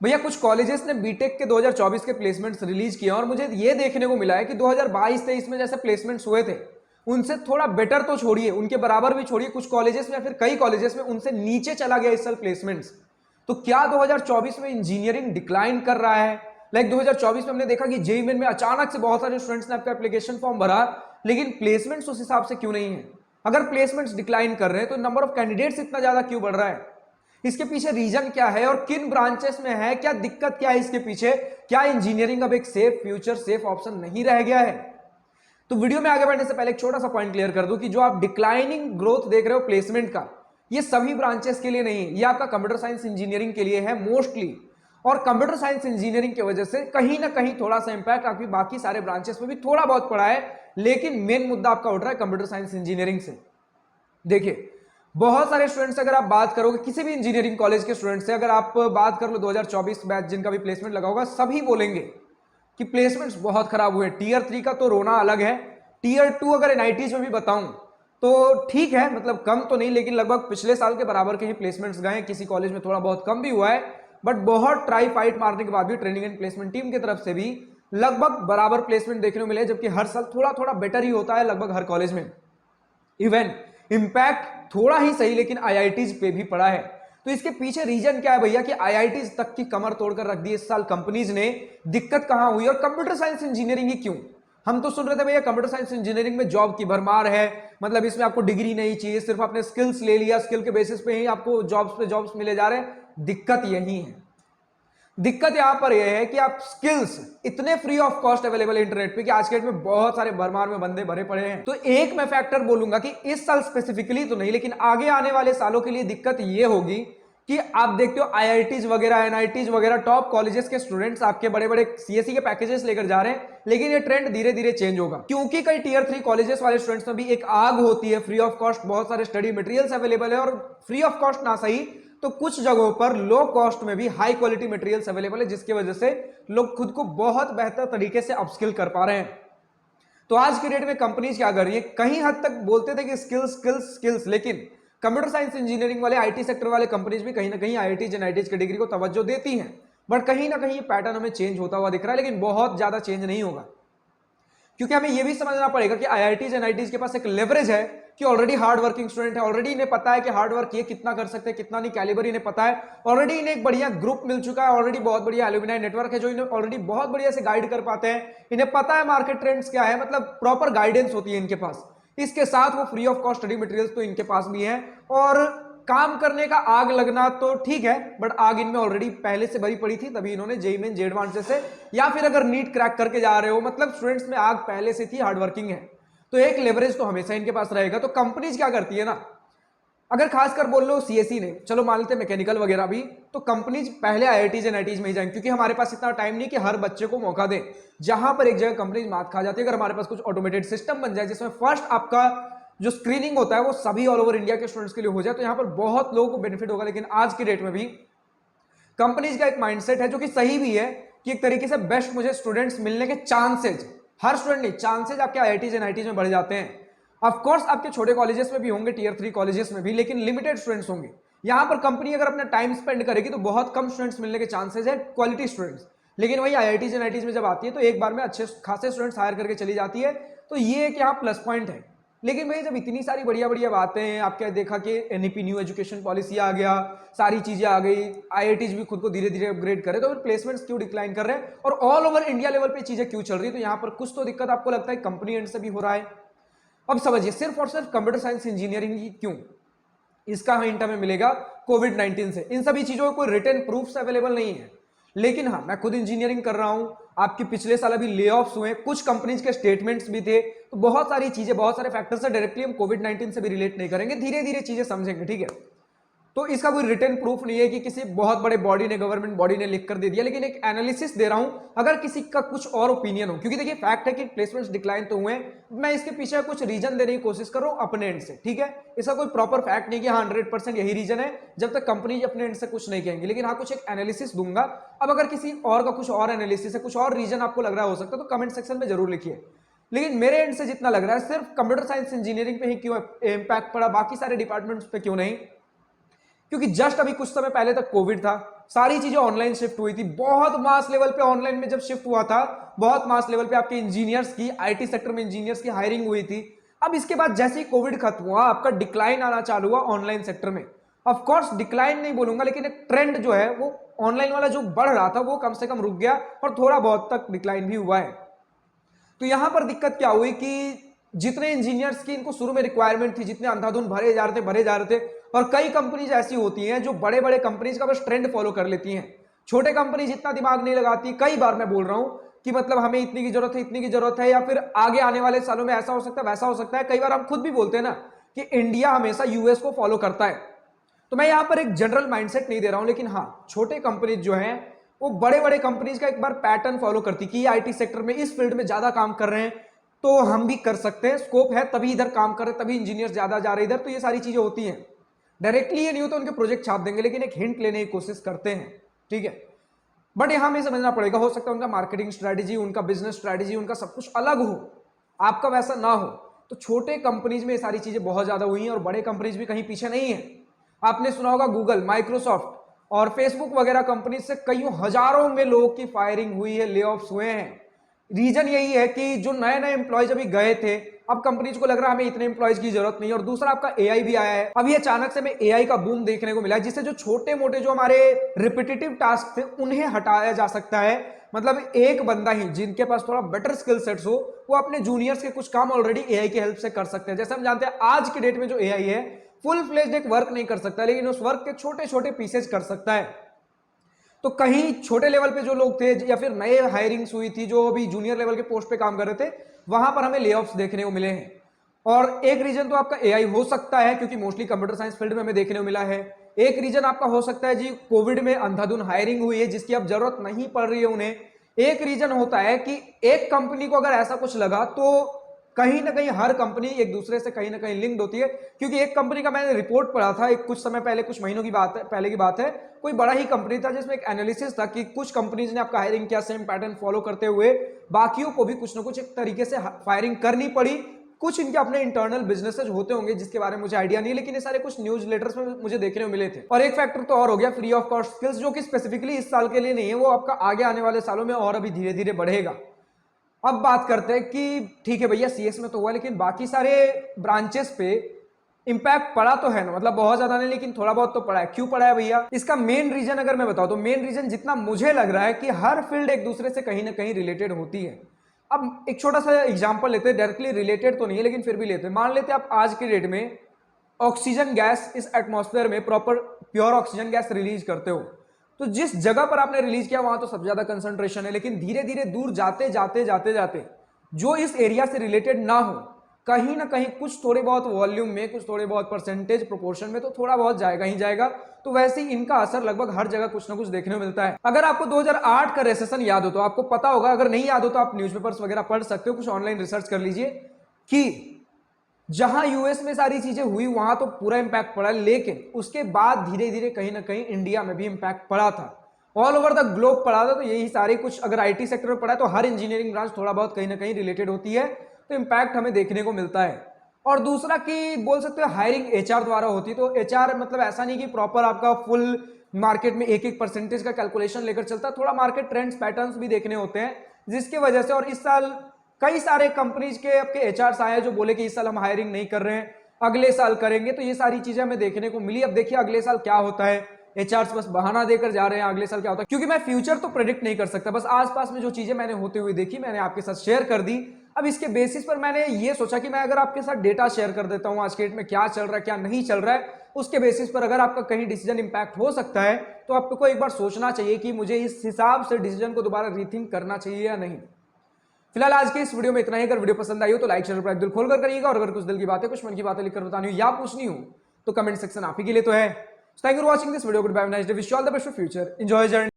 भैया कुछ कॉलेजेस ने बीटेक के 2024 के प्लेसमेंट्स रिलीज किए और मुझे ये देखने को मिला है कि 2022-23 में जैसे प्लेसमेंट्स हुए थे उनसे थोड़ा बेटर तो छोड़िए, उनके बराबर भी छोड़िए, कुछ कॉलेजेस में या फिर कई कॉलेजेस में उनसे नीचे चला गया इस साल प्लेसमेंट्स। तो क्या 2024 में इंजीनियरिंग डिक्लाइन कर रहा है? लाइक 2024 में हमने देखा कि जेईई मेन में अचानक से बहुत सारे स्टूडेंट्स ने आपका एप्लीकेशन फॉर्म भरा, लेकिन प्लेसमेंट्स उस हिसाब से क्यों नहीं है? अगर प्लेसमेंट्स डिक्लाइन कर रहे हैं तो नंबर ऑफ कैंडिडेट्स इतना ज्यादा क्यों बढ़ रहा है? इसके पीछे रीजन क्या है और किन ब्रांचेस में है? क्या दिक्कत क्या है इसके पीछे? क्या इंजीनियरिंग अब एक सेफ फ्यूचर, सेफ ऑप्शन नहीं रह गया है? तो वीडियो में आगे बढ़ने से पहले एक छोटा सा पॉइंट क्लियर कर दूं कि जो आप डिक्लाइनिंग ग्रोथ देख रहे हो प्लेसमेंट का, ये सभी ब्रांचेस के लिए नहीं है, ये आपका कंप्यूटर साइंस इंजीनियरिंग के लिए है मोस्टली। और कंप्यूटर साइंस इंजीनियरिंग की वजह से कहीं ना कहीं थोड़ा सा इंपैक्ट आपकी बाकी सारे ब्रांचेस में भी थोड़ा बहुत पड़ा है, लेकिन मेन मुद्दा आपका उठ रहा है कंप्यूटर साइंस इंजीनियरिंग से। देखिए, बहुत सारे स्टूडेंट्स अगर आप बात करोगे किसी भी इंजीनियरिंग कॉलेज के स्टूडेंट से, अगर आप बात कर लो 2024 बैच जिनका भी प्लेसमेंट लगा होगा, सभी बोलेंगे कि प्लेसमेंट्स बहुत खराब हुए। टीयर 3 का तो रोना अलग है, टीयर 2 अगर एनआईटीज में भी बताऊं तो ठीक है, मतलब कम तो नहीं, लेकिन लगभग पिछले साल के बराबर के ही प्लेसमेंट्स गए। किसी कॉलेज में थोड़ा बहुत कम भी हुआ है, बट बहुत ट्राई फाइट मारने के बाद भी ट्रेनिंग एंड प्लेसमेंट टीम की तरफ से भी लगभग बराबर प्लेसमेंट देखने को मिले, जबकि हर साल थोड़ा थोड़ा बेटर ही होता है लगभग हर कॉलेज में। इवन इंपैक्ट थोड़ा ही सही लेकिन आईआईटीज पे भी पड़ा है। तो इसके पीछे रीजन क्या है भैया कि आईआईटीज तक की कमर तोड़कर रख दी इस साल कंपनीज ने। दिक्कत कहां हुई और कंप्यूटर साइंस इंजीनियरिंग ही क्यों? हम तो सुन रहे थे भैया कंप्यूटर साइंस इंजीनियरिंग में जॉब की भरमार है, मतलब इसमें आपको डिग्री नहीं चाहिए, सिर्फ आपने स्किल्स ले लिया, स्किल के बेसिस पे ही आपको जॉब्स पे जॉब्स मिले जा रहे हैं। दिक्कत यही है, दिक्कत यहां पर यह है कि आप स्किल्स इतने फ्री ऑफ कॉस्ट अवेलेबल है इंटरनेट पे कि आज के डेट में बहुत सारे भरमार में बंदे भरे पड़े हैं। तो एक मैं फैक्टर बोलूंगा कि इस साल स्पेसिफिकली तो नहीं, लेकिन आगे आने वाले सालों के लिए दिक्कत यह होगी कि आप देखते हो आईआईटीज वगैरह, एनआईटीज वगैरह, टॉप कॉलेजेस के स्टूडेंट्स आपके बड़े बड़े सीएससी के पैकेजेस लेकर जा रहे हैं, लेकिन ये ट्रेंड धीरे धीरे चेंज होगा, क्योंकि कई टीयर 3 कॉलेजेस वाले स्टूडेंट्स में भी एक आग होती है। फ्री ऑफ कॉस्ट बहुत सारे स्टडी मटेरियल्स अवेलेबल है, और फ्री ऑफ कॉस्ट ना सही तो कुछ जगहों पर लो कॉस्ट में भी हाई क्वालिटी मटेरियल्स अवेलेबल है, जिसकी वजह से लोग खुद को बहुत बेहतर तरीके से अपस्किल कर पा रहे हैं। तो आज के डेट में कंपनीज क्या कर रही है? कहीं हद तक बोलते थे कि स्किल्स स्किल्स स्किल्स, लेकिन कंप्यूटर साइंस इंजीनियरिंग वाले, आईटी सेक्टर वाले कंपनीज भी कहीं ना कहीं आईआईटीज एनआईटीज की डिग्री को तवज्जो देती हैं, बट कहीं ना कहीं पैटर्न हमें चेंज होता हुआ दिख रहा है, लेकिन बहुत ज्यादा चेंज नहीं होगा। क्योंकि हमें यह भी समझना पड़ेगा कि आईआईटीज एनआईटीज के पास एक लेवरेज है कि ऑलरेडी हार्ड वर्किंग स्टूडेंट है, ऑलरेडी इन्हें पता है कि हार्ड वर्क ये कितना कर सकते हैं, कितना नहीं, कैलिबर इन्हें पता है, ऑलरेडी इन्हें एक बढ़िया ग्रुप मिल चुका है, ऑलरेडी बहुत बढ़िया एलुमनाई नेटवर्क है जो इन्हें ऑलरेडी बहुत बढ़िया से गाइड कर पाते हैं, इन्हें पता है मार्केट ट्रेंड्स क्या है, मतलब प्रॉपर गाइडेंस होती है इनके पास। इसके साथ वो free of cost study materials तो इनके पास भी है, और काम करने का आग लगना तो ठीक है, बट आग इनमें ऑलरेडी पहले से भरी पड़ी थी, तभी इन्होंने जेईई मेन जेईई एडवांस से, या फिर अगर नीट क्रैक करके जा रहे हो, मतलब स्टूडेंट्स में आग पहले से थी, हार्डवर्किंग है, तो एक लेवरेज तो हमेशा इनके पास रहेगा। तो कंपनीज क्या करती है ना, अगर खासकर बोल लो सीएससी ने, चलो मान लेते मैकेनिकल वगैरह भी, तो कंपनीज पहले आईआईटीज एनआईटीज में ही जाएंगे, क्योंकि हमारे पास इतना टाइम नहीं कि हर बच्चे को मौका दें। जहां पर एक जगह कंपनीज मात खा जाती है, अगर हमारे पास कुछ ऑटोमेटेड सिस्टम बन जाए जिसमें फर्स्ट आपका जो स्क्रीनिंग होता है वो सभी ऑल ओवर इंडिया के स्टूडेंट्स के लिए हो जाए, तो यहां पर बहुत लोगों को बेनिफिट होगा। लेकिन आज की डेट में भी कंपनीज का एक माइंडसेट है जो कि सही भी है कि एक तरीके से बेस्ट मुझे स्टूडेंट्स मिलने के चांसेज, हर स्टूडेंट नहीं, चांसेज आपके आईआईटीज एनआईटीज में बढ़ जाते हैं। ऑफ कोर्स आपके छोटे कॉलेजेस में भी होंगे, टीयर 3 कॉलेजेस में भी, लेकिन लिमिटेड स्टूडेंट्स होंगे। यहां पर कंपनी अगर अपना टाइम स्पेंड करेगी तो बहुत कम स्टूडेंट्स मिलने के चांसेज है, क्वालिटी स्टूडेंट्स। लेकिन वही आईआईटीज एनआईटीज में जब आती है तो एक बार में अच्छे खासे स्टूडेंट्स हायर करके चली जाती है, तो ये एक यहाँ प्लस पॉइंट है। लेकिन भाई जब इतनी सारी बढ़िया बढ़िया बातें हैं, आपके देखा कि एनईपी न्यू एजुकेशन पॉलिसी आ गया, सारी चीजें आ गई, आईआईटीज भी खुद को धीरे धीरे अपग्रेड करे, तो फिर प्लेसमेंट्स क्यों डिक्लाइन कर रहे हैं और ऑल ओवर इंडिया लेवल पे चीजें क्यों चल रही है? तो यहां पर कुछ तो दिक्कत आपको लगता है कंपनी एंड से भी हो रहा है। अब समझिए, सिर्फ और सिर्फ कंप्यूटर साइंस इंजीनियरिंग ही क्यों? इसका हिंट हमें मिलेगा कोविड-19 से। इन सभी चीजों का कोई रिटन प्रूफ अवेलेबल नहीं है, लेकिन हाँ, मैं खुद इंजीनियरिंग कर रहा हूं, आपके पिछले साल अभी ले ऑफ्स हुए, कुछ कंपनीज के स्टेटमेंट्स भी थे, तो बहुत सारी चीजें, बहुत सारे फैक्टर्स से डायरेक्टली हम कोविड-19 से भी रिलेट नहीं करेंगे, धीरे धीरे चीजें समझेंगे, ठीक है? तो इसका कोई रिटन प्रूफ नहीं है कि किसी बहुत बड़े बॉडी ने, गवर्नमेंट बॉडी ने लिख कर दे दिया, लेकिन एक एनालिसिस दे रहा हूं अगर किसी का कुछ और ओपिनियन हो। क्योंकि देखिए फैक्ट है कि प्लेसमेंट्स डिक्लाइन तो हुए, मैं इसके पीछे कुछ रीजन देने की कोशिश कर रहा हूं अपने एंड से, ठीक है? इसका कोई प्रॉपर फैक्ट नहीं कि हाँ 100% यही रीजन है, जब तक कंपनी अपने एंड से कुछ नहीं कहेंगे, लेकिन हाँ कुछ एक एनालिसिस दूंगा। अब अगर किसी और का कुछ और एनालिसिस है, कुछ और रीजन आपको लग रहा हो सकता है, तो कमेंट सेक्शन में जरूर लिखिए। लेकिन मेरे एंड से जितना लग रहा है, सिर्फ कंप्यूटर साइंस इंजीनियरिंग पे ही क्यों इंपैक्ट पड़ा, बाकी सारे डिपार्टमेंट्स पे क्यों नहीं? क्योंकि जस्ट अभी कुछ समय पहले तक कोविड था, सारी चीजें ऑनलाइन शिफ्ट हुई थी, बहुत मास लेवल पे ऑनलाइन में जब शिफ्ट हुआ था, बहुत मास लेवल पे आपके इंजीनियर्स की, आईटी सेक्टर में इंजीनियर्स की हायरिंग हुई थी। अब इसके बाद जैसे ही कोविड खत्म हुआ, आपका डिक्लाइन आना चालू हुआ ऑनलाइन सेक्टर में। ऑफ कोर्स डिक्लाइन नहीं बोलूंगा, लेकिन एक ट्रेंड जो है वो ऑनलाइन वाला जो बढ़ रहा था वो कम से कम रुक गया और थोड़ा बहुत तक डिक्लाइन भी हुआ है। तो यहां पर दिक्कत क्या हुई कि जितने इंजीनियर्स की इनको शुरू में रिक्वायरमेंट थी, जितने अंधाधुन भरे जा रहे थे, और कई कंपनीज ऐसी होती हैं जो बड़े बड़े कंपनीज का बस ट्रेंड फॉलो कर लेती हैं, छोटे कंपनीज इतना दिमाग नहीं लगाती। कई बार मैं बोल रहा हूं कि मतलब हमें इतनी की जरूरत है, इतनी की जरूरत है, या फिर आगे आने वाले सालों में ऐसा हो सकता है, वैसा हो सकता है। कई बार हम खुद भी बोलते हैं ना कि इंडिया हमेशा यूएस को फॉलो करता है। तो मैं यहां पर एक जनरल माइंडसेट नहीं दे रहा हूं, लेकिन हाँ, छोटे कंपनीज जो हैं वो बड़े बड़े कंपनीज का एक बार पैटर्न फॉलो करती कि आईटी सेक्टर में इस फील्ड में ज्यादा काम कर रहे हैं तो हम भी कर सकते हैं, स्कोप है, तभी इधर काम कर रहे हैं, तभी इंजीनियर्स ज्यादा जा रहे हैं इधर। तो ये सारी चीजें होती हैं। डायरेक्टली ये नहीं हो तो उनके प्रोजेक्ट छाप देंगे, लेकिन एक हिंट लेने की कोशिश करते हैं, ठीक है। बट यहां हमें समझना पड़ेगा, हो सकता है उनका मार्केटिंग स्ट्रेटेजी, उनका बिजनेस स्ट्रेटेजी, उनका सब कुछ अलग हो, आपका वैसा ना हो। तो छोटे कंपनीज में ये सारी चीजें बहुत ज्यादा हुई हैं और बड़े कंपनीज भी कहीं पीछे नहीं है। आपने सुना होगा गूगल, माइक्रोसॉफ्ट और फेसबुक वगैरह कंपनी से कईयों हजारों में लोगों की फायरिंग हुई है, ले ऑफ्स हुए हैं। रीजन यही है कि जो नए नए एम्प्लॉयज अभी गए थे, अब कंपनीज को लग रहा है हमें इतने एम्प्लॉयज की जरूरत नहीं। और दूसरा आपका एआई भी आया है। अभी अचानक से हमें एआई का बूम देखने को मिला है, जिससे जो छोटे मोटे जो हमारे रिपीटेटिव टास्क थे उन्हें हटाया जा सकता है। मतलब एक बंदा ही जिनके पास थोड़ा बेटर स्किल सेट्स हो, वो अपने जूनियर्स के कुछ काम ऑलरेडी एआई की हेल्प से कर सकते हैं। जैसे हम जानते हैं आज की डेट में जो एआई है फुल फ्लेज्ड एक वर्क नहीं कर सकता, लेकिन उस वर्क के छोटे छोटे पीसेज कर सकता है। तो कहीं छोटे लेवल पे जो लोग थे या फिर नए हायरिंग्स हुई थी जो अभी जूनियर लेवल के पोस्ट पे काम कर रहे थे, वहां पर हमें लेऑफ्स देखने को मिले हैं। और एक रीजन तो आपका एआई हो सकता है, क्योंकि मोस्टली कंप्यूटर साइंस फील्ड में हमें देखने को मिला है। एक रीजन आपका हो सकता है जी, कोविड में अंधाधुन हायरिंग हुई है जिसकी अब जरूरत नहीं पड़ रही है उन्हें। एक रीजन होता है कि एक कंपनी को अगर ऐसा कुछ लगा तो कहीं ना कहीं हर कंपनी एक दूसरे से कहीं ना कहीं लिंक्ड होती है। क्योंकि एक कंपनी का मैंने रिपोर्ट पढ़ा था एक कुछ समय पहले, कुछ महीनों की बात है, पहले की बात है, कोई बड़ा ही कंपनी था जिसमें एक एनालिसिस था कि कुछ कंपनीज ने आपका हायरिंग किया सेम पैटर्न फॉलो करते हुए, बाकियों को भी कुछ ना कुछ एक तरीके से फायरिंग करनी पड़ी। कुछ इनके अपने इंटरनल बिजनेसेस होते होंगे जिसके बारे में मुझे आइडिया नहीं, लेकिन ये सारे कुछ न्यूज लेटर्स में मुझे देखने को मिले थे। और एक फैक्टर तो और हो गया फ्री ऑफ कॉस्ट स्किल्स, जो कि स्पेसिफिकली इस साल के लिए नहीं है, वो आपका आगे आने वाले सालों में और अभी धीरे धीरे बढ़ेगा। अब बात करते हैं कि ठीक है भैया सीएस में तो हुआ, लेकिन बाकी सारे ब्रांचेस पे इंपैक्ट पड़ा तो है ना, मतलब बहुत ज्यादा नहीं लेकिन थोड़ा बहुत तो पड़ा है। क्यों पड़ा है भैया? इसका मेन रीजन अगर मैं बताऊं तो मेन रीजन जितना मुझे लग रहा है कि हर फील्ड एक दूसरे से कहीं ना कहीं रिलेटेड होती है। अब एक छोटा सा एग्जांपल लेते हैं, डायरेक्टली रिलेटेड तो नहीं है लेकिन फिर भी लेते हैं। मान लेते हैं आप आज की डेट में ऑक्सीजन गैस इस एटमॉस्फेयर में proper pure oxygen gas release करते हो, तो जिस जगह पर आपने रिलीज किया वहां तो सबसे ज्यादा कंसंट्रेशन है, लेकिन धीरे धीरे दूर जाते जाते जाते जाते जो इस एरिया से रिलेटेड ना हो, कहीं ना कहीं कुछ थोड़े बहुत वॉल्यूम में, कुछ थोड़े बहुत परसेंटेज प्रोपोर्शन में तो थोड़ा बहुत जाएगा ही जाएगा। तो वैसे ही इनका असर लगभग हर जगह कुछ ना कुछ देखने को मिलता है। अगर आपको 2008 का रेसेशन याद हो तो आपको पता होगा, अगर नहीं याद हो तो आप न्यूज़पेपर्स वगैरह पढ़ सकते हो, कुछ ऑनलाइन रिसर्च कर लीजिए कि जहां यूएस में सारी चीजें हुई वहां तो पूरा इंपैक्ट पड़ा, लेकिन उसके बाद धीरे धीरे कहीं ना कहीं इंडिया में भी इंपैक्ट पड़ा था, ऑल ओवर द ग्लोब पड़ा था। तो यही सारे कुछ, अगर आईटी सेक्टर में पड़ा है तो हर इंजीनियरिंग ब्रांच थोड़ा बहुत कहीं ना कहीं रिलेटेड होती है, तो इंपैक्ट हमें देखने को मिलता है। और दूसरा कि बोल सकते हो हायरिंग एचआर द्वारा होती है, तो एचआर मतलब ऐसा नहीं कि प्रॉपर आपका फुल मार्केट में एक एक परसेंटेज का कैलकुलेशन लेकर चलता है, थोड़ा मार्केट ट्रेंड्स पैटर्न्स भी देखने होते हैं, जिसकी वजह से। और इस साल कई सारे कंपनीज के आपके एचआर आए जो बोले कि इस साल हम हायरिंग नहीं कर रहे हैं, अगले साल करेंगे। तो ये सारी चीजें हमें देखने को मिली। अब देखिए अगले साल क्या होता है, एचआर बस बहाना देकर जा रहे हैं, अगले साल क्या होता है, क्योंकि मैं फ्यूचर तो प्रेडिक्ट नहीं कर सकता। बस आसपास में जो चीजें मैंने होते हुए देखी मैंने आपके साथ शेयर कर दी। अब इसके बेसिस पर मैंने ये सोचा कि मैं अगर आपके साथ डेटा शेयर कर देता हूं आज के डेट में क्या चल रहा है क्या नहीं चल रहा है, उसके बेसिस पर अगर आपका कहीं डिसीजन इंपैक्ट हो सकता है तो आपको एक बार सोचना चाहिए कि मुझे इस हिसाब से डिसीजन को दोबारा रीथिंक करना चाहिए या नहीं। फिलहाल आज के इस वीडियो में इतना ही। अगर वीडियो पसंद आई हो तो लाइक शेयर दिल खोलकर करिएगा, और अगर कुछ दिल की बातें, कुछ मन की बातें लिखकर बतानी हो या पूछनी हो तो कमेंट सेक्शन आप ही के लिए तो है। Thank you for watching this video. Good bye, nice day, wish you all the best for future, enjoy journey.